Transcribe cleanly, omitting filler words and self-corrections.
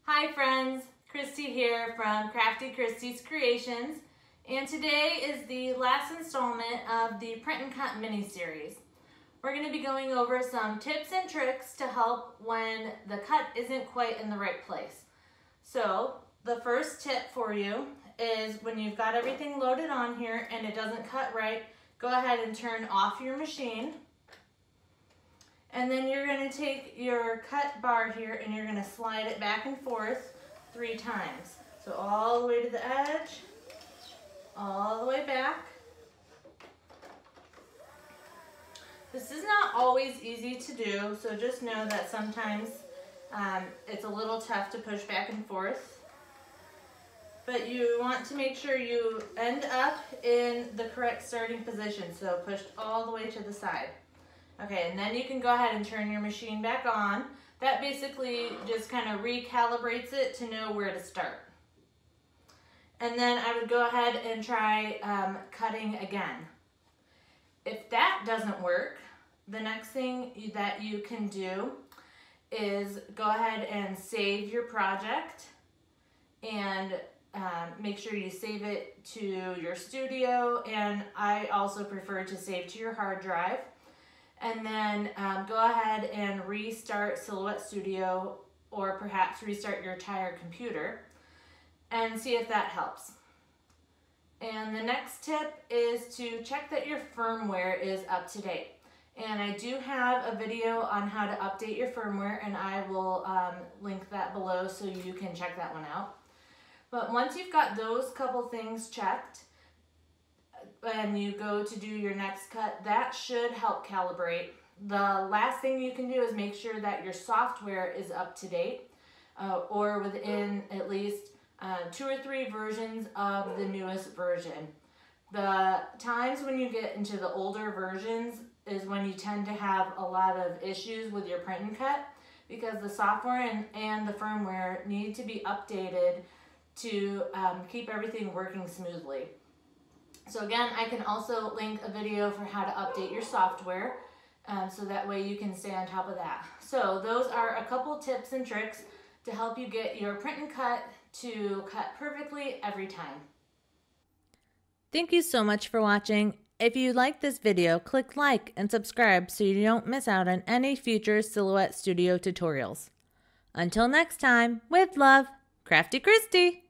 Hi friends, Christy here from Crafty Christy's Creations, and today is the last installment of the Print and Cut mini-series. We're going to be going over some tips and tricks to help when the cut isn't quite in the right place. So the first tip for you is when you've got everything loaded on here and it doesn't cut right, go ahead and turn off your machine. And then you're going to take your cut bar here and you're going to slide it back and forth 3 times. So all the way to the edge, all the way back. This is not always easy to do, so just know that sometimes it's a little tough to push back and forth. But you want to make sure you end up in the correct starting position, so pushed all the way to the side. Okay, and then you can go ahead and turn your machine back on. That basically just kind of recalibrates it to know where to start. And then I would go ahead and try cutting again. If that doesn't work, the next thing that you can do is go ahead and save your project and make sure you save it to your studio, and I also prefer to save to your hard drive. And then go ahead and restart Silhouette Studio, or perhaps restart your entire computer and see if that helps. And the next tip is to check that your firmware is up to date. And I do have a video on how to update your firmware, and I will link that below so you can check that one out. But once you've got those couple things checked, and you go to do your next cut, that should help calibrate. The last thing you can do is make sure that your software is up to date or within at least 2 or 3 versions of the newest version. The times when you get into the older versions is when you tend to have a lot of issues with your print and cut, because the software and the firmware need to be updated to keep everything working smoothly. So again, I can also link a video for how to update your software, so that way you can stay on top of that. So those are a couple tips and tricks to help you get your print and cut to cut perfectly every time. Thank you so much for watching. If you like this video, click like and subscribe so you don't miss out on any future Silhouette Studio tutorials. Until next time, with love, Crafty Christy!